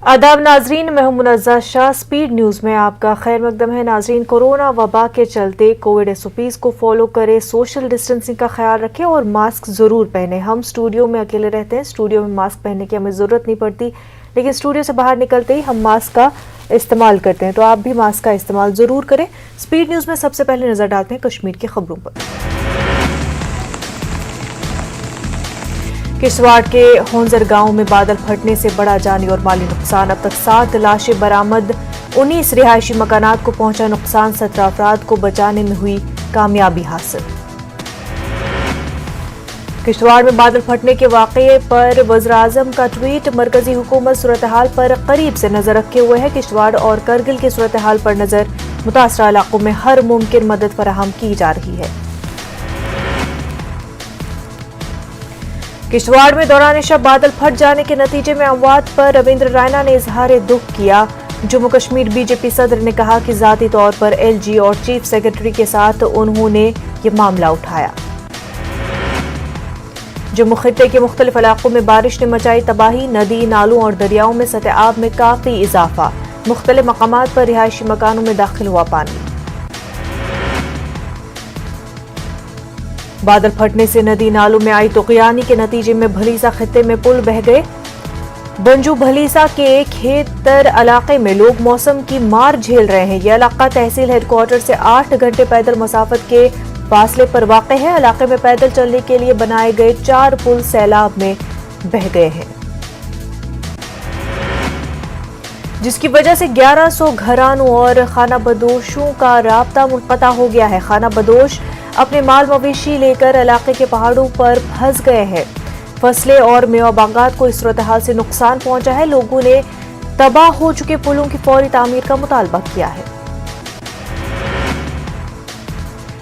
आदाब नाजरीन, मैं हूं मुनज़्ज़ा शाह। स्पीड न्यूज़ में आपका खैर मकदम है। नाजरीन, कोरोना वबा के चलते कोविड SOPs को फॉलो करें, सोशल डिस्टेंसिंग का ख्याल रखें और मास्क ज़रूर पहने। हम स्टूडियो में अकेले रहते हैं, स्टूडियो में मास्क पहनने की हमें ज़रूरत नहीं पड़ती, लेकिन स्टूडियो से बाहर निकलते ही हम मास्क का इस्तेमाल करते हैं, तो आप भी मास्क का इस्तेमाल ज़रूर करें। स्पीड न्यूज़ में सबसे पहले नज़र डालते हैं कश्मीर की खबरों पर। किश्तवाड़ के होंजर गांव में बादल फटने से बड़ा जानी और माली नुकसान। अब तक 7 लाशें बरामद, 19 रिहायशी मकानात को पहुंचा नुकसान, 17 अफराद को बचाने में हुई कामयाबी हासिल। किश्तवाड़ में बादल फटने के वाकये पर वज़ीर-ए-आज़म का ट्वीट। मरकजी हुकूमत सूरत हाल पर करीब से नजर रखे हुए है। किश्तवाड़ और करगिल की सूरत हाल पर नजर, मुतासरा इलाकों में हर मुमकिन मदद फराहम की जा रही है। किश्तवाड़ में दौरान शब बादल फट जाने के नतीजे में अमवात पर रविंद्र रैना ने इजहार दुख किया। जम्मू कश्मीर बीजेपी सदर ने कहा कि जाती तौर पर LG और चीफ सेक्रेटरी के साथ उन्होंने ये मामला उठाया। जम्मू खित्ते के मुख्तलिफ इलाकों में बारिश ने मचाई तबाही, नदी, नालों और दरियाओं में सतह आब में काफी इजाफा। मुख्तलिफ मकामात पर रिहायशी मकानों में दाखिल हुआ पानी। बादल फटने से नदी नालों में आई तुगयानी के नतीजे में भलीसा खित्ते में पुल बह गए। बंजू भलीसा के खेतर इलाके में लोग मौसम की मार झेल रहे हैं। यह इलाका तहसील हेडक्वार्टर से 8 घंटे पैदल मसाफत के फासले पर वाक़ है। इलाके में पैदल चलने के लिए बनाए गए 4 पुल सैलाब में बह गए हैं, जिसकी वजह से 1100 घरानों और खाना बदोशों का राब्ता मुनक़ता हो गया है। खाना बदोश अपने माल मवेशी लेकर इलाके के पहाड़ों पर फंस गए हैं। फसलें और मेवा बागात को इस सूरत हाल से नुकसान पहुंचा है। लोगों ने तबाह हो चुके पुलों की फौरी तामीर का मुतालबा किया है।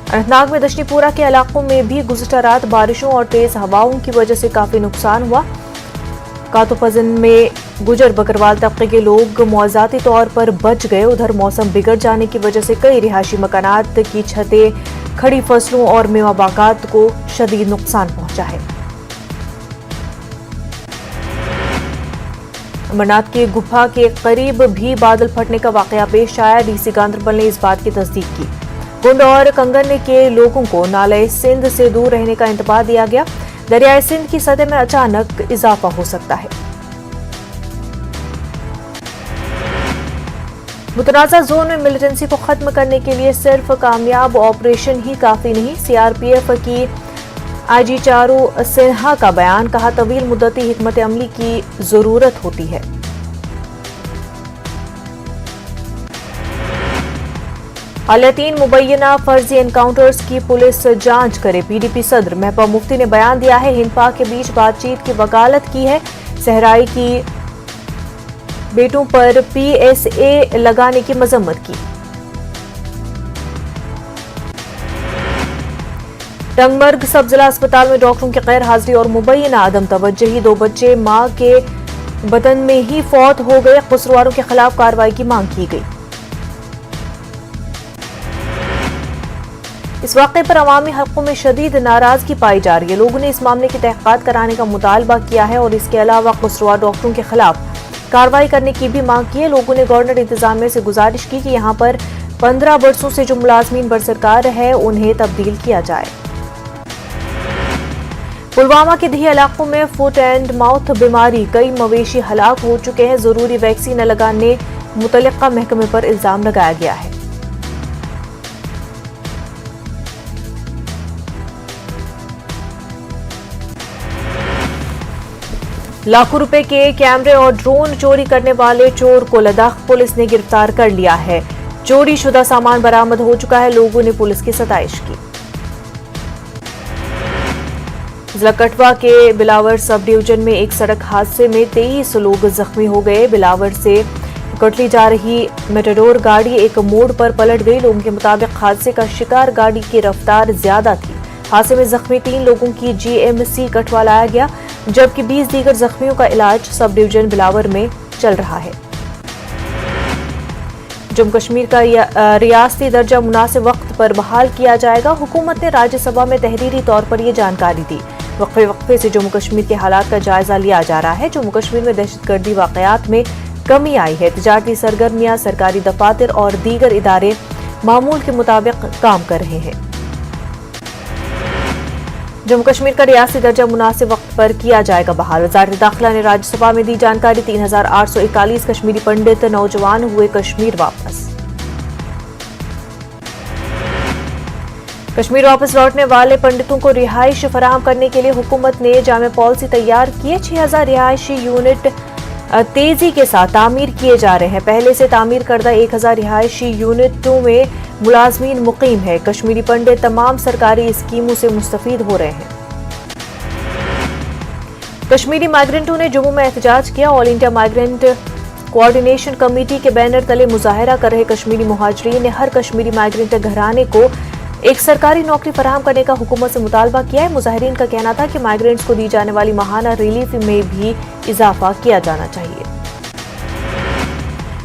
अनंतनाग में दशनीपुरा के इलाकों में भी गुज़श्ता रात बारिशों और तेज हवाओं की वजह से काफी नुकसान हुआ। कातोपजन में गुजर बकरवाल तबके के लोग मुआवजाती तौर पर बच गए। उधर मौसम बिगड़ जाने की वजह से कई रिहायशी मकानात की छतें, खड़ी फसलों और मेवा बागात को शदीद नुकसान पहुंचा है। अमरनाथ के गुफा के करीब भी बादल फटने का वाकया पेश आया। DC गांधरबल ने इस बात की तस्दीक की। गुंड और कंगन के लोगों को नाले सिंध से दूर रहने का इंतबाह दिया गया। दरियाए सिंध की सतह में अचानक इजाफा हो सकता है। मुतनाज़ा जोन में मिलिटेंसी को खत्म करने के लिए सिर्फ कामयाब ऑपरेशन ही काफी नहीं। CRPF की IG चारू सिन्हा का बयान, कहा तवील मुद्दती हिकमत अमली की जरूरत होती है। हालिया 3 मुबैना फर्जी एनकाउंटर्स की पुलिस जांच करे। PDP सदर महबूबा मुफ्ती ने बयान दिया है। हिंद पाक के बीच बातचीत की वकालत की है। सहराई की बेटों पर PSA लगाने की मजम्मत की। टंगमर्ग सब जिला अस्पताल में डॉक्टरों की गैर हाजिरी और मुबैना अदम तवज्जुही। 2 बच्चे मां के बतन में ही फौत हो गए। कसूरवारों के खिलाफ कार्रवाई की मांग की गई। इस वाक़े पर अवामी हक़ों में शदीद नाराजगी पाई जा रही है। लोगों ने इस मामले की तहक़ीक़ात कराने का मुतालबा किया है और इसके अलावा कसूरवार डॉक्टरों के खिलाफ कार्रवाई करने की भी मांग की है। लोगों ने गवर्नर इंतजामिया से गुजारिश की कि यहाँ पर 15 बरसों से जो मुलाजमीन बरसरकार है उन्हें तब्दील किया जाए। पुलवामा के दही इलाकों में फुट एंड माउथ बीमारी, कई मवेशी हलाक हो चुके हैं। जरूरी वैक्सीन न लगाने मुतल्लिका महकमे पर इल्जाम लगाया गया है। लाखों रुपए के कैमरे और ड्रोन चोरी करने वाले चोर को लद्दाख पुलिस ने गिरफ्तार कर लिया है। चोरी शुदा सामान बरामद हो चुका है। लोगों ने पुलिस की सताइश की। जिला कठवा के बिलावर सब डिवीजन में एक सड़क हादसे में 23 लोग जख्मी हो गए। बिलावर से कटली जा रही मेटाडोर गाड़ी एक मोड़ पर पलट गई। लोगों के मुताबिक हादसे का शिकार गाड़ी की रफ्तार ज्यादा थी। हादसे में जख्मी 3 लोगों की GMC कठवा लाया गया, जबकि 20 दीगर जख्मियों का इलाज सब डिवीजन बिलावर में चल रहा है। जम्मू कश्मीर का रियासती दर्जा मुनासिब वक्त पर बहाल किया जाएगा। हुकूमत ने राज्यसभा में तहरीरी तौर पर यह जानकारी दी। वक्फे से जम्मू कश्मीर के हालात का जायजा लिया जा रहा है। जम्मू कश्मीर में दहशतगर्दी वाकयात में कमी आई है। तिजारती सरगर्मियां, सरकारी दफातर और दीगर इदारे मामूल के मुताबिक काम कर रहे हैं। जम्मू कश्मीर का रियासती दर्जा मुनासिब वक्त पर किया जाएगा बहाल। वज़ारत दाखिला ने राज्यसभा में दी जानकारी। 3841 कश्मीरी पंडित नौजवान हुए कश्मीर वापस। कश्मीर वापस लौटने वाले पंडितों को रिहाइश फराहम करने के लिए हुकूमत ने जामे पॉलिसी तैयार की है। 6000 रिहायशी यूनिट तेजी के साथ तामीर किए जा रहे हैं। पहले से तामीर करदा 1000 रिहायशी यूनिटों में मुलाजमीन मुकीम है। कश्मीरी पंडित तमाम सरकारी स्कीमों से मुस्तफीद हो रहे हैं। कश्मीरी माइग्रेंटों ने जम्मू में एहतजाज किया। All India migrant coordination committee के बैनर तले मुजाहरा कर रहे कश्मीरी मुहाजिरीन ने हर कश्मीरी माइग्रेंट घराने को एक सरकारी नौकरी फराहम करने का हुकूमत से मुतालबा किया है। मुजाहिरीन का कहना था कि माइग्रेंट्स को दी जाने वाली माहाना रिलीफ में भी इजाफा किया जाना चाहिए।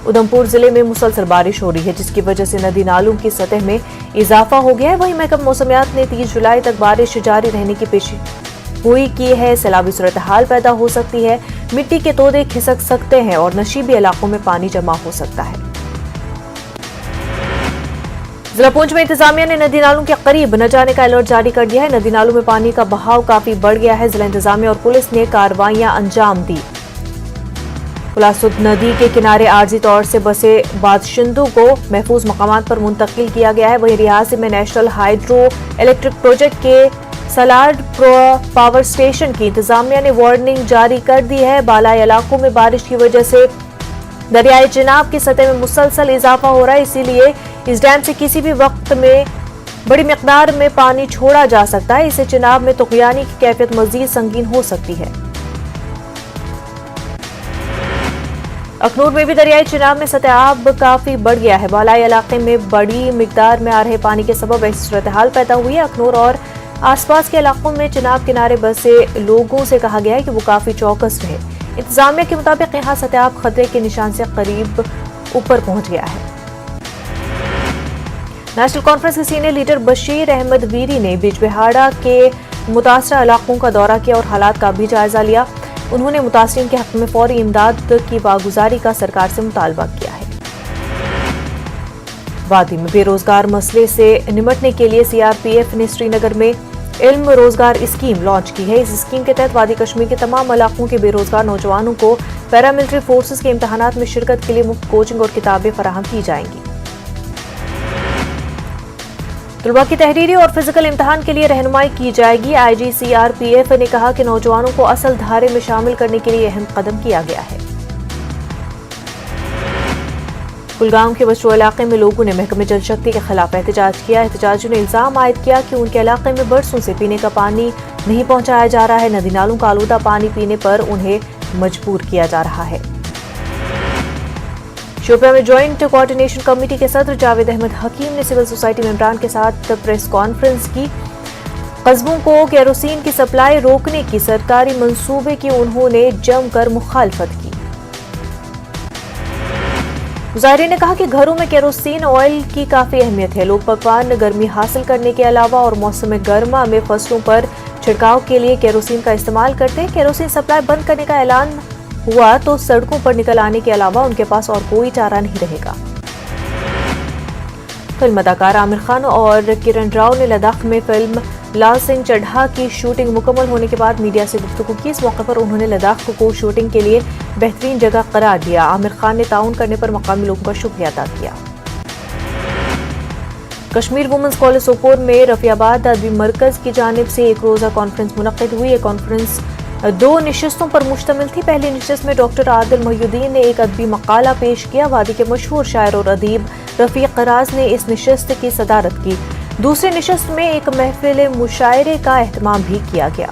उधमपुर जिले में मुसलसल बारिश हो रही है, जिसकी वजह से नदी नालों की सतह में इजाफा हो गया है। वहीं महकमा मौसमियात ने 30 जुलाई तक बारिश जारी रहने की पेशगोई की है। सैलाबी सूरत हाल पैदा हो सकती है, मिट्टी के तोदे खिसक सकते हैं और नशीबी इलाकों में पानी जमा हो सकता है। जिला पुंछ में इंतजामिया ने नदी नालों के करीब न जाने का अलर्ट जारी कर दिया है। नदी नालों में पानी का बहाव काफी बढ़ गया है। जिला इंतजामिया और पुलिस ने कार्रवाइयां अंजाम दी। पुलासुद नदी के किनारे आर्जी तौर से बसे बाशिंदों को महफूज मकामात पर मुंतकिल किया गया है। वहीं रियासी में नेशनल हाइड्रो इलेक्ट्रिक प्रोजेक्ट के सलाड पावर स्टेशन की इंतजामिया ने वार्निंग जारी कर दी है। बालाई इलाकों में बारिश की वजह से दरियाई चिनाब की सतह में मुसलसल इजाफा हो रहा है, इसीलिए इस डैम से किसी भी वक्त में बड़ी मिकदार में पानी छोड़ा जा सकता है। इससे चिनाब में तुगयानी की कैफियत मजीद संगीन हो सकती है। अखनूर में भी दरियाई चिनाब में सतह काफी बढ़ गया है। बालाई इलाके में बड़ी मिकदार में आ रहे पानी के सबब ऐसी सूरत हाल पैदा हुई है। अखनूर और आसपास के इलाकों में चिनाब किनारे बसे लोगों से कहा गया है कि वो काफी चौकस रहे। इंतजामिया के मुताबिक यहाँ सतह खतरे के निशान से करीब ऊपर पहुंच गया है। नेशनल कॉन्फ्रेंस के सीनियर लीडर बशीर अहमद वीरी ने बिजबिहाड़ा के मुतासरा इलाकों का दौरा किया और हालात का भी जायजा लिया। उन्होंने मुतासरीन के हक में फौरी इमदाद की बागुजारी का सरकार से मुतालबा किया है। वादी में बेरोजगार मसले से निपटने के लिए सीआरपीएफ ने श्रीनगर में इल्म रोजगार स्कीम लॉन्च की है। इस स्कीम के तहत वादी कश्मीर के तमाम इलाकों के बेरोजगार नौजवानों को पैरामिलिट्री फोर्सेस के इम्तहानात में शिरकत के लिए मुफ्त कोचिंग और किताबें फराहम की जाएंगी। तलबा की तहरीरी और फिजिकल इम्तहान के लिए रहनुमाई की जाएगी। आईजी सीआरपीएफ ने कहा कि नौजवानों को असल धारे में शामिल करने के लिए अहम कदम किया गया है। कुलगाम के बस्रो इलाके में लोगों ने महकमे जल शक्ति के खिलाफ एहतजाज किया। एहतजाजियों ने इल्जाम आयद किया कि उनके इलाके में बरसों से पीने का पानी नहीं पहुंचाया जा रहा है। नदी नालों का आलूदा पानी पीने पर उन्हें मजबूर किया जा रहा है। शोपियां में ज्वाइंट कोऑर्डिनेशन कमेटी के सदर जावेद अहमद हकीम ने सिविल सोसाइटी मेंबरान के साथ प्रेस कॉन्फ्रेंस की। कस्बों को केरोसिन की सप्लाई रोकने की सरकारी मंसूबे की उन्होंने जमकर मुखालफत की। मुजाहिरीन ने कहा कि घरों में केरोसिन ऑयल की काफी अहमियत है। लोग पकवान गर्मी हासिल करने के अलावा और मौसम गर्मा में फसलों पर छिड़काव के लिए केरोसिन का इस्तेमाल करते हैं। केरोसिन सप्लाई बंद करने का ऐलान हुआ तो सड़कों पर निकल आने के अलावा उनके पास और कोई चारा नहीं रहेगा। फिल्म अदाकार आमिर खान और किरण राव ने लद्दाख में फिल्म लाल सिंह चड्ढा की शूटिंग मुकम्मल होने के बाद मीडिया से गुफ्तगू की। इस मौके पर उन्होंने लद्दाख को शूटिंग के लिए बेहतरीन जगह करार दिया। आमिर खान ने ताउन करने पर मकामी लोगों का शुक्रिया अदा किया। कश्मीर वुमेन्स कॉलेज सोपोर में रफियाबाद अदबी मरकज की जानिब से एक रोजा कॉन्फ्रेंस मुनक्किद हुई। ये कॉन्फ्रेंस 2 निशस्तों पर मुश्तमिल थी। पहली निशस्त में डॉक्टर आदिल मोहिउद्दीन ने एक अदबी मकाला पेश किया। वादी के मशहूर शायर और अदीब रफीक राज ने इस निशस्त की सदारत की। दूसरी निशस्त में एक महफिल मुशायरे का एहतमाम भी किया गया।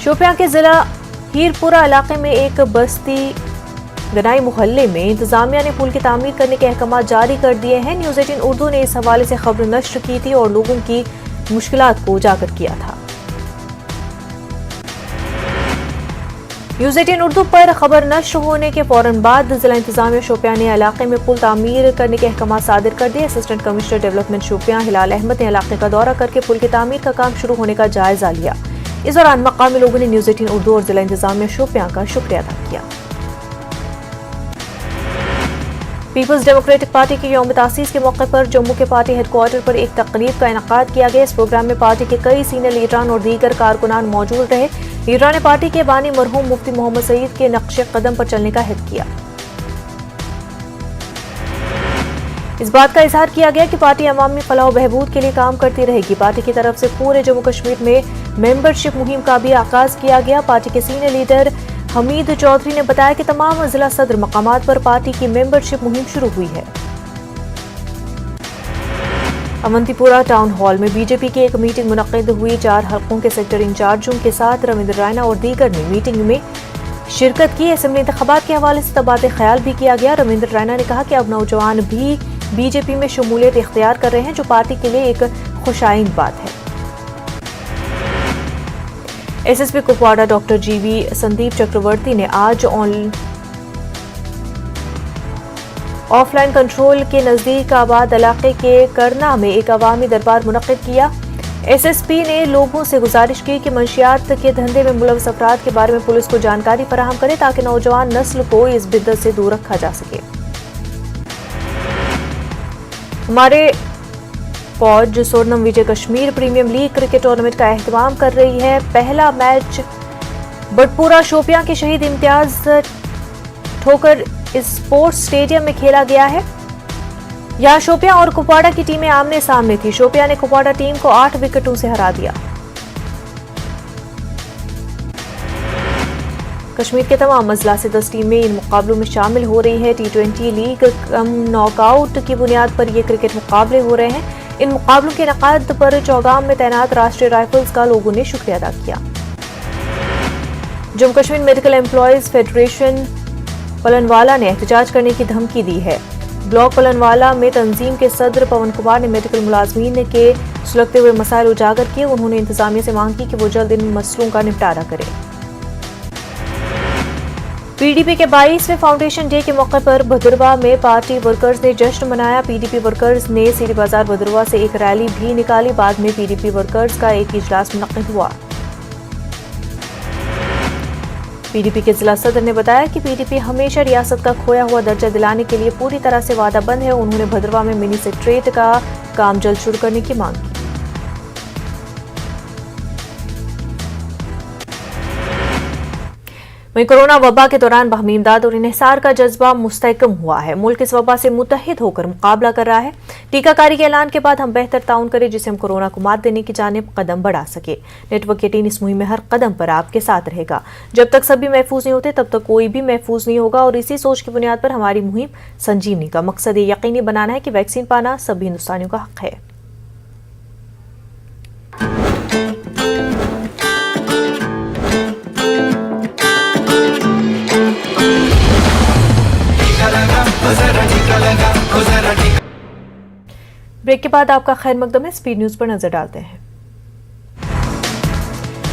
शोपियां के जिला हीरपुरा इलाके में एक बस्ती गनाई मोहल्ले में इंतजामिया ने पुल की तामीर करने के अहकाम जारी कर दिए हैं। न्यूज़ 18 उर्दू ने इस हवाले से खबर नश्र की थी और लोगों की मुश्किलात को उजागर किया था। न्यूज़ 18 उर्दू पर खबर नश्र होने के फौरन बाद जिला इंतजामिया शोपियां ने इलाके में पुल तामीर करने के अहकाम सादिर कर दिए। असिस्टेंट कमिश्नर डेवलपमेंट शोपियां हिलाल अहमद ने इलाके का दौरा करके पुल की तामीर का काम शुरू होने का जायजा लिया। इस दौरान मकामी लोगों ने न्यूज़ 18 उर्दू और जिला इंतजामिया शोपियां का शुक्रिया अदा किया। पीपल्स डेमोक्रेटिक पार्टी के यौम तासीस के मौके पर जम्मू के पार्टी हेडक्वार्टर पर एक तकरीब का इनेकाद किया गया। इस प्रोग्राम में पार्टी के कई सीनियर लीडरान और दीगर कारकुनान मौजूद रहे। लीडरान ने पार्टी के बानी मरहूम मुफ्ती मोहम्मद सईद के नक्शे कदम पर चलने का हित किया। इस बात का इजहार किया गया कि पार्टी अवामी फलाह बहबूद के लिए काम करती रहेगी। पार्टी की तरफ से पूरे जम्मू कश्मीर में मेंबरशिप मुहिम का भी आगाज किया गया। पार्टी के सीनियर लीडर हमीद चौधरी ने बताया कि तमाम जिला सदर मकामात पर पार्टी की मेंबरशिप मुहिम शुरू हुई है। अवंतीपुरा टाउन हॉल में बीजेपी की एक मीटिंग मुनक्किद हुई। 4 हलकों के सेक्टर इंचार्जों के साथ रविंद्र रैना और दीगर ने मीटिंग में शिरकत की। असेंबली इंतखाबात के हवाले से तबादला ख्याल भी किया गया। रविंद्र रैना ने कहा कि अब नौजवान भी बीजेपी में शमूलियत इख्तियार कर रहे हैं, जो पार्टी के लिए एक खुशाइंद बात है। एसएसपी कुपवाड़ा डॉक्टर जीवी संदीप चक्रवर्ती ने आज ऑफलाइन कंट्रोल के नजदीक आबाद इलाके के करना में एक अवामी दरबार मुनक्किद किया। एसएसपी ने लोगों से गुजारिश की कि मंशियात के धंधे में मुलव्वस अफराद के बारे में पुलिस को जानकारी फराहम करे ताकि नौजवान नस्ल को इस बिद्दत से दूर रखा जा सके। हमारे फौज स्वर्णम विजय Kashmir premium league cricket tournament का एहतमाम कर रही है। पहला मैच बटपुरा शोपियां के शहीद इम्तियाज ठोकर स्पोर्ट्स स्टेडियम में खेला गया है। यहां शोपियां और कुपवाड़ा की टीमें आमने सामने थी। शोपियां ने कुपवाड़ा टीम को 8 विकेटों से हरा दिया। कश्मीर के तमाम अजला से 10 टीमें इन मुकाबलों में शामिल हो रही है। T20 लीग कम नॉकआउट की बुनियाद पर ये क्रिकेट मुकाबले हो रहे हैं। इन मुकाबलों के इनेकाद पर चौगाम में तैनात राष्ट्रीय राइफल्स का लोगों ने शुक्रिया अदा किया। Jammu Kashmir medical employees federation Pallanwala ने एहतजाज करने की धमकी दी है। ब्लॉक पलनवाला में तंजीम के सदर पवन कुमार ने मेडिकल मुलाजमीन के सुलगते हुए मसाइल उजागर किए। उन्होंने इंतजामिया से मांग की कि वो जल्द इन मसलों का निपटारा करे। पीडीपी के 22वें फाउंडेशन डे के मौके पर भदरवा में पार्टी वर्कर्स ने जश्न मनाया। पीडीपी वर्कर्स ने सीरी बाजार भदरवा से एक रैली भी निकाली। बाद में पीडीपी वर्कर्स का एक इजलास मुनक्किद हुआ। पीडीपी के जिला सदर ने बताया कि पीडीपी हमेशा रियासत का खोया हुआ दर्जा दिलाने के लिए पूरी तरह से वादाबंद है। उन्होंने भदरवा में मिनी सेक्रेटरीट का काम जल्द शुरू करने की मांग की। वहीं कोरोना वबा के दौरान बाहमी इमदाद और इन्हिसार का जज्बा मुस्तहकम हुआ है। मुल्क इस वबा से मुत्तहिद होकर मुकाबला कर रहा है। टीकाकारी के ऐलान के बाद हम बेहतर ताउन करें जिससे हम कोरोना को मात देने की जानिब कदम बढ़ा सके। नेटवर्क 18 इस मुहिम में हर कदम पर आपके साथ रहेगा। जब तक सभी महफूज नहीं होते तब तक कोई भी महफूज नहीं होगा और इसी सोच की बुनियाद पर हमारी मुहिम संजीवनी का मकसद ये यकीनी बनाना है कि वैक्सीन पाना सभी हिंदुस्तानियों का हक है। ब्रेक के बाद आपका खैर मकदम है। स्पीड न्यूज पर नजर डालते हैं।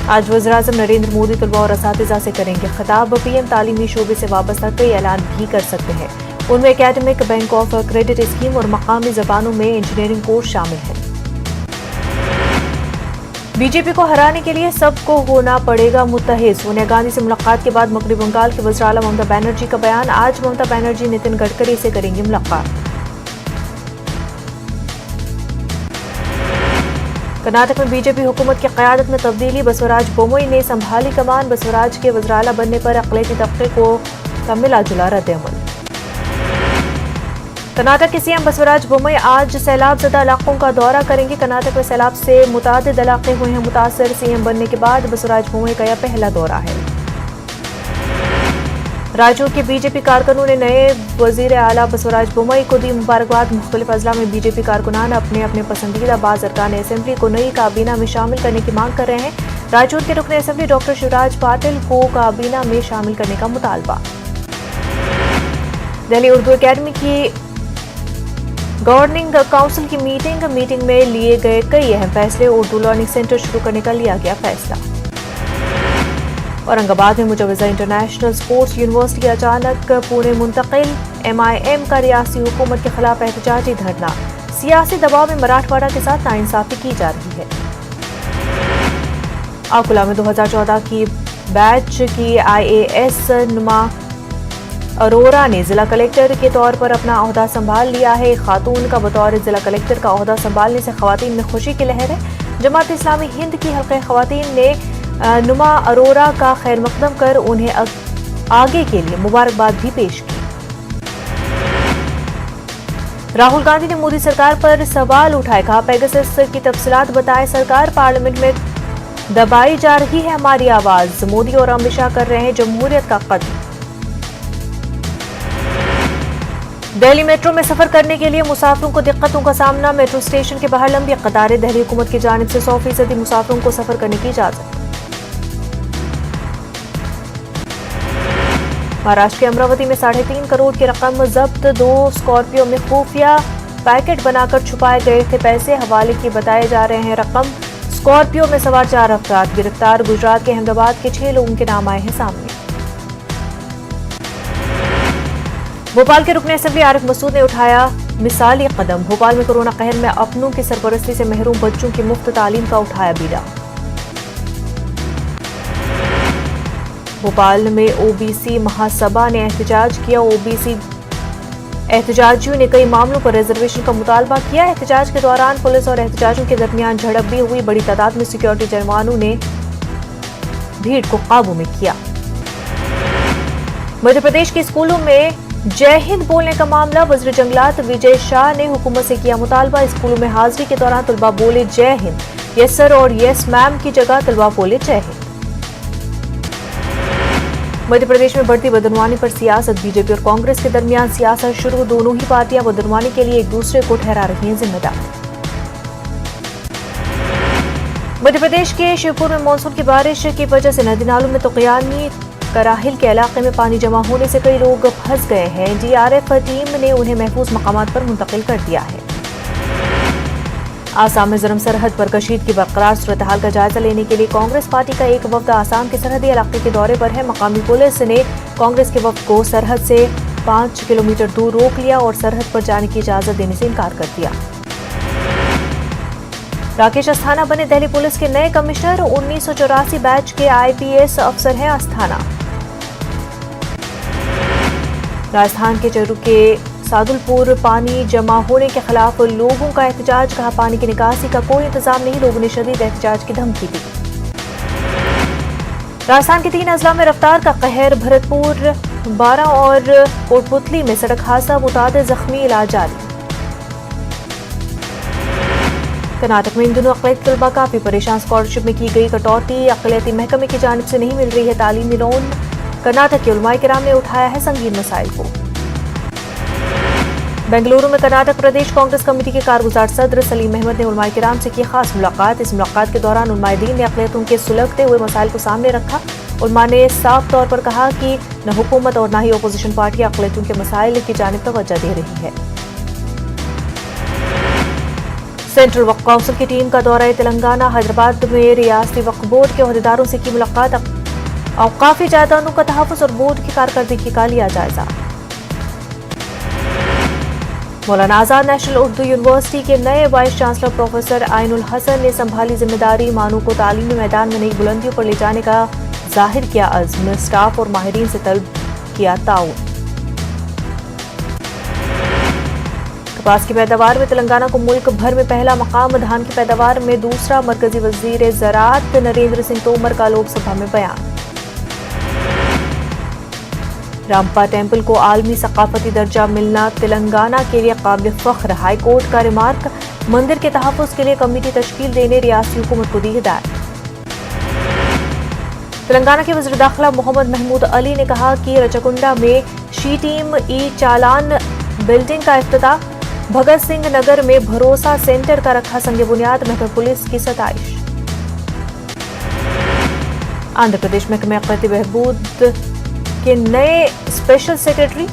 आज वज़ीर-ए-आज़म नरेंद्र मोदी तलबा और असातिज़ा से करेंगे खिताब। पीएम तालीमी शोबे से वाबस्ता कई ऐलान भी कर सकते हैं। उनमें academic bank of credit scheme और मकामी जबानों में इंजीनियरिंग कोर्स शामिल है। बीजेपी को हराने के लिए सबको होना पड़ेगा मुत्तहिद। सोनिया गांधी से मुलाकात के बाद मगरबी बंगाल के वज़ीर आला ममता बनर्जी का बयान। आज ममता बनर्जी नितिन गडकरी से करेंगी मुलाकात। कर्नाटक में बीजेपी हुकूमत की क़यादत में तब्दीली। बसवराज बोम्मई ने संभाली कमान। बसवराज के वज़ीर आला बनने पर अक़लियती तबक़े का मिला जुला रद्द-ए-अमल। कर्नाटक के सीएम बसवराज बोम्मई आज सैलाब ज़दा इलाकों का दौरा करेंगे। कर्नाटक में सैलाब से मुतादिद इलाके हुए हैं मुतासर। सीएम बनने के बाद बसवराज बोम्मई का यह पहला दौरा है। राज्यों के बीजेपी कारकुनों ने नए वजीर आला बसवराज बोम्मई को दी मुबारकबाद। मुख्तलिफ अजला में बीजेपी कारकुनान अपने अपने पसंदीदा बाज़ अरकान असेंबली को नई काबीना में शामिल करने की मांग कर रहे हैं। राज्यों के रुकन असेंबली डॉक्टर शिवराज पाटिल को काबीना में शामिल करने का मुतालबा। दिल्ली उर्दू अकेडमी की गवर्निंग काउंसिल की मीटिंग में लिए गए कई अहम फैसले। उर्दू लर्निंग सेंटर शुरू करने का लिया गया फैसला। औरंगाबाद में मुजवजा इंटरनेशनल स्पोर्ट्स यूनिवर्सिटी अचानक पुणे मुंतकिल। MIM का रियासी हुकूमत के खिलाफ एहतजाजी धरना। सियासी दबाव में मराठवाड़ा के साथ नाइंसाफी की जा रही है। अकोला में 2014 की बैच की IAS नुमा अरोरा ने जिला कलेक्टर के तौर पर अपना ओहदा संभाल लिया है। खातून का बतौर जिला कलेक्टर का ओहदा संभालने से खवातीन में खुशी की लहर है। जमात इस्लामी हिंद की हल्के खवातीन ने नुमा अरोरा का खैर मकदम कर उन्हें आगे के लिए मुबारकबाद भी पेश की। राहुल गांधी ने मोदी सरकार पर सवाल उठाए, कहा पेगासस की तफसीलात बताए सरकार, पार्लियामेंट में दबाई जा रही है हमारी आवाज। मोदी और अमित शाह कर रहे हैं जमहूरियत का कत्ल। दिल्ली मेट्रो में सफर करने के लिए मुसाफिरों को दिक्कतों का सामना। मेट्रो स्टेशन के बाहर लंबी कतारें। दिल्ली हुकूमत की जानिब से 100% मुसाफिरों को सफर करने की इजाजत। महाराष्ट्र के अमरावती में 3.5 करोड़ की रकम जब्त। 2 स्कॉर्पियो में खुफिया पैकेट बनाकर छुपाए गए थे पैसे, हवाले की बताए जा रहे हैं रकम। स्कॉर्पियो में सवार 4 अफराद गिरफ्तार। गुजरात के अहमदाबाद के 6 लोगों के नाम आए हैं सामने। भोपाल के रुकन असेंबली आरिफ मसूद ने उठाया मिसाली कदम। भोपाल में कोरोना कहर में अपनों की सरपरस्ती से महरूम बच्चों की मुफ्त तालीम का उठाया बीड़ा। भोपाल में ओबीसी महासभा ने एहतजाज किया। ओबीसी एहतजाजियों ने कई मामलों पर रिजर्वेशन का मुतालबा किया। एहतजाज के दौरान पुलिस और एहतजाजियों के दरमियान झड़प भी हुई। बड़ी तादाद में सिक्योरिटी जवानों ने भीड़ को काबू में किया। मध्य प्रदेश के स्कूलों में जय हिंद बोलने का मामला। वज़ीर जंगलात विजय शाह ने हुकूमत से किया मुतालबा। स्कूलों में हाजिरी के दौरान तलबा बोले जय हिंद, यस सर और यस मैम की जगह तलबा बोले जय हिंद। मध्य प्रदेश में बढ़ती बदनवानी पर सियासत। बीजेपी और कांग्रेस के दरमियान सियासत शुरू। दोनों ही पार्टियां बदनवानी के लिए एक दूसरे को ठहरा रही हैं जिम्मेदार। मध्य प्रदेश के शिवपुर में मानसून की बारिश की वजह से नदी नालों में तुगयानी कराहिल के इलाके में पानी जमा होने से कई लोग फंस गए हैं। डीआरएफ टीम ने उन्हें महफूज मकामात पर मुंतकिल कर दिया है। आसाम में जरम सरहद पर कशीद की बरकरार सूरत हाल का जायजा लेने के लिए कांग्रेस पार्टी का एक वफ्द आसाम के सरहदी इलाके के दौरे पर है। मकामी पुलिस ने कांग्रेस के वफ्द को सरहद से 5 किलोमीटर दूर रोक लिया और सरहद पर जाने की इजाजत देने से इनकार कर दिया। राकेश अस्थाना बने दिल्ली पुलिस के नए कमिश्नर। 1984 बैच के आईपीएस अफसर हैं अस्थाना। राजस्थान के चरू के सादुलपुर पानी जमा होने के खिलाफ लोगों का एहतजाज। कहा पानी की निकासी का कोई इंतजाम नहीं। लोगों ने शदीद एहतजाज की धमकी दी। राजस्थान के 3 अजला में रफ्तार का कहर। भरतपुर, 12 और कोटपुतली में सड़क हादसा। मुतादिद जख्मी, इलाज जारी। कर्नाटक में इन दिनों अक़लियती तलबा काफी परेशान। स्कॉलरशिप में की गई कटौती। अक़लियती महकमे की जानिब से नहीं मिल रही है तालीमी लोन। कर्नाटक के उलमाए किराम ने उठाया है संगीन मसाइल को। बेंगलुरु में कर्नाटक प्रदेश कांग्रेस कमेटी के कारगुजार सदर सलीम अहमद ने उलमाए किराम से की खास मुलाकात। इस मुलाकात के दौरान उलमाए दीन ने अक़लियतों के सुलगते हुए मसाइल को सामने रखा। उलमा ने साफ तौर पर कहा कि न हुकूमत और न ही अपोजिशन पार्टी अक़लियतों के मसाइल की जानिब तवज्जो दे रही है। सेंट्रल वक्फ काउंसिल की टीम का दौरा तेलंगाना। हैदराबाद में रियासती वक्फ बोर्ड के अहदेदारों से की मुलाकात। औकाफी जायदादों का तहफ़्फ़ुज़ और बोर्ड की कारकर्दगी का लिया जायजा। मौलाना आजाद नेशनल उर्दू यूनिवर्सिटी के नए vice chancellor professor Ainul Hasan ने संभाली जिम्मेदारी। मानू को तालीमी मैदान में नई बुलंदियों पर ले जाने का जाहिर किया अज़्म। स्टाफ और माहिरीन से तलब किया ताउन। कपास की पैदावार में तेलंगाना को मुल्क भर में पहला मकाम। धान की पैदावार में दूसरा। मरकजी वजीर ज़राअत नरेंद्र सिंह तोमर का लोकसभा में बयान। रामपा टेम्पल को आलमी सकाफती दर्जा मिलना तेलंगाना के लिए काबिल फख्र। हाई कोर्ट का रिमार्क। मंदिर के तहफ़्फ़ुज़ के लिए कमेटी तश्कील देने रियासती हुकूमत को दी हिदायत। तेलंगाना के वज़ीर दाखिला मोहम्मद महमूद अली ने कहा कि रचकुंडा में she team E challan building का इफ्तिताह। भगत सिंह नगर में भरोसा सेंटर का रखा संग बुनियाद। महकमे पुलिस की सताइश। आंध्र प्रदेश महकमे अक़लियती बहबूद के नए स्पेशल सेक्रेटरी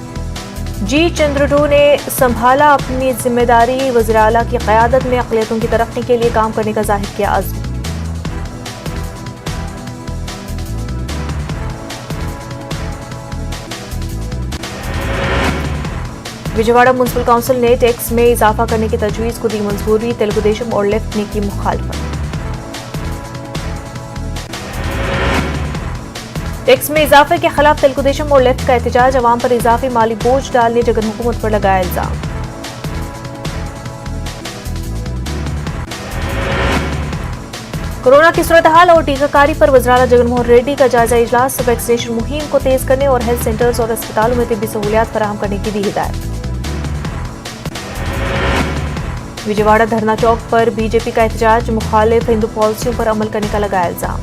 जी चंद्रुडू ने संभाला अपनी जिम्मेदारी। वज़ीर आला की क़यादत में अक़लियतों की तरक्की के लिए काम करने का जाहिर किया अज़्म। विजयवाड़ा म्युनिसिपल काउंसिल ने टैक्स में इजाफा करने की तजवीज़ को दी मंजूरी। तेलुगु देशम और लेफ्ट ने की मुखालफत। टैक्स में इजाफे के खिलाफ तेलुगुदेशम और लेफ्ट का एहतजाज, अवाम पर इजाफी माली बोझ डालने जगन हुकूमत पर लगाया इल्जाम। कोरोना की सूरत हाल और टीकाकारी पर वज़ीर-ए-आला जगनमोहन रेड्डी का जायजा इजलास, वैक्सीनेशन मुहिम को तेज करने और हेल्थ सेंटर्स और अस्पतालों में तिब्बी सहूलियात फराहम करने की दी हिदायत। विजयवाड़ा धरना चौक पर बीजेपी का एहतजाज, मुखालिफ हिंदू पॉलिसियों पर अमल करने का लगाया इल्जाम।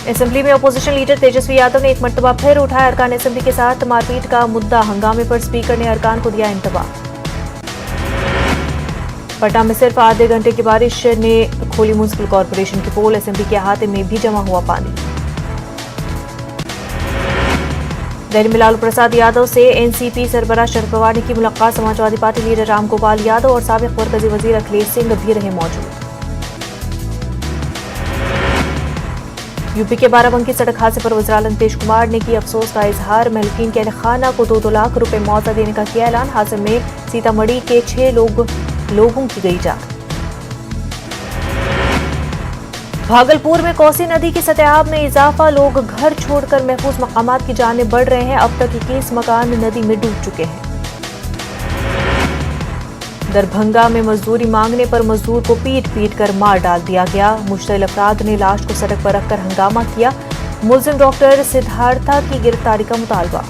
असेंबली में अपोजिशन लीडर तेजस्वी यादव ने एक मरतबा फिर उठाया अरकान असेंबली के साथ मारपीट का मुद्दा, हंगामे पर स्पीकर ने अरकान को दिया इंतबाह। पटना में सिर्फ आधे घंटे की बारिश ने खोली म्युनिसिपल कॉर्पोरेशन की पोल, असेंबली के अहाते में भी जमा हुआ पानी। दिल्ली में लालू प्रसाद यादव से एनसीपी सरबराह शरद पवार ने की मुलाकात, समाजवादी पार्टी लीडर राम गोपाल यादव और साबिक मरकजी वजीर अखिलेश सिंह भी रहे मौजूद। यूपी के बाराबंकी सड़क हादसे पर वज़ीर-ए-आला नीतीश कुमार ने की अफसोस का इजहार, महलकीन के अहलखाना को 2-2 लाख रुपए मुआवजा देने का किया ऐलान। हादसे में सीतामढ़ी के 6 लोगों की गई जान। भागलपुर में कोसी नदी की सतह में इजाफा, लोग घर छोड़कर महफूज मकामात की जाने बढ़ रहे हैं। अब तक 21 मकान नदी में डूब चुके हैं। दरभंगा में मजदूरी मांगने पर मजदूर को पीट कर मार डाल दिया गया। मुश्तइल अफराद ने लाश को सड़क पर रखकर हंगामा किया। मुलजिम डॉक्टर सिद्धार्था की गिरफ्तारी का मुतालबा।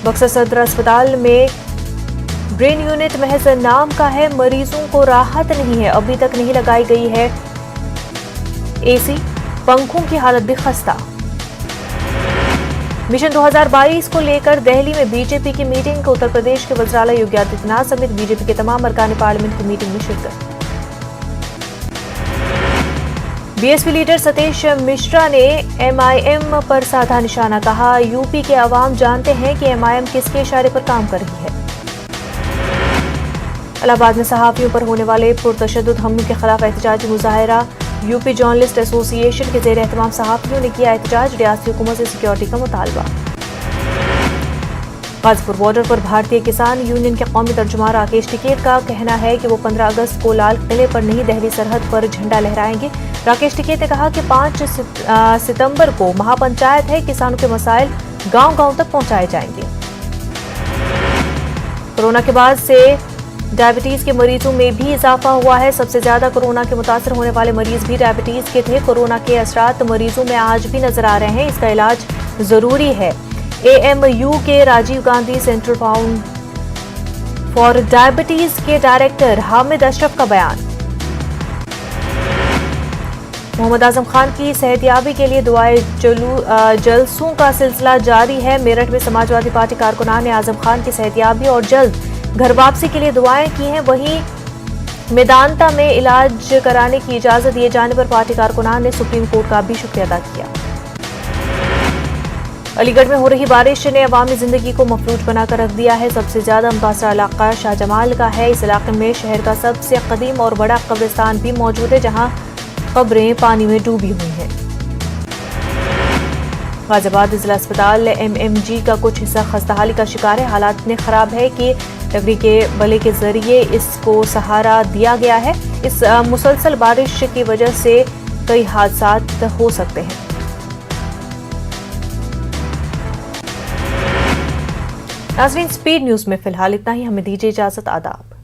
बक्सर सदर अस्पताल में ब्रेन यूनिट महज नाम का है, मरीजों को राहत नहीं है। अभी तक नहीं लगाई गई है एसी, पंखों की हालत भी खस्ता। मिशन 2022 को लेकर दिल्ली में बीजेपी की मीटिंग, उत्तर प्रदेश के वज़ीर-ए-आला योगी आदित्यनाथ समेत बीजेपी के तमाम अरकान पार्लियामेंट की मीटिंग में शिरकत। बीएसपी लीडर सतीश मिश्रा ने एमआईएम पर साधा निशाना, कहा यूपी के अवाम जानते हैं कि एमआईएम किसके इशारे पर काम कर रही है। इलाहाबाद में सहाफियों पर होने वाले पुरतशद्दुद हमलों के खिलाफ एहतजाजी मुजाहिरा, यूपी जर्नलिस्ट एसोसिएशन के ज़ेर एहतमाम सहाफियों ने किया एहतजाज, रियासती हुकूमत से सिक्योरिटी का मुतालबा। गाजीपुर बॉर्डर पर भारतीय किसान यूनियन के कौमी तर्जुमान राकेश टिकैत का कहना है कि वो 15 अगस्त को लाल किले पर नहीं, दिल्ली सरहद पर झंडा लहराएंगे। राकेश टिकैत ने कहा कि 5 सितंबर को महापंचायत है, किसानों के मसाइल गांव-गांव तक पहुंचाए जाएंगे। कोरोना के बाद से डायबिटीज के मरीजों में भी इजाफा हुआ है। सबसे ज्यादा कोरोना के मुतासर होने वाले मरीज भी डायबिटीज के थे। कोरोना के असरात मरीजों में आज भी नजर आ रहे हैं, इसका इलाज जरूरी है। एएमयू के Rajiv Gandhi centre found for diabetes के डायरेक्टर हामिद अशरफ का बयान। मोहम्मद आजम खान की सेहतयाबी के लिए दुआएं जलसों का सिलसिला जारी है। मेरठ में समाजवादी पार्टी कारकुनान ने आजम खान की सेहतयाबी और जल्द घर वापसी के लिए दुआएं की हैं। वहीं मेदांता में इलाज कराने की इजाजत दिए जाने पर पार्टी कारकुनान ने सुप्रीम कोर्ट का भी शुक्रिया अदा किया। अलीगढ़ में हो रही बारिश ने अवामी जिंदगी को मफलूज बनाकर रख दिया है। सबसे ज्यादा मुतासर इलाका शाहजमाल का है। इस इलाके में शहर का सबसे कदीम और बड़ा कब्रिस्तान भी मौजूद है, जहां कब्रें पानी में डूबी हुई हैं। गाजियाबाद जिला अस्पताल एमएमजी का कुछ हिस्सा खस्ताहाली का शिकार है। हालात इतने खराब है कि लकड़ी के बले के जरिए इसको सहारा दिया गया है। इस मुसलसल बारिश की वजह से कई हादसात हो सकते हैं। नाज़रीन, स्पीड न्यूज में फिलहाल इतना ही। हमें दीजिए इजाजत। आदाब।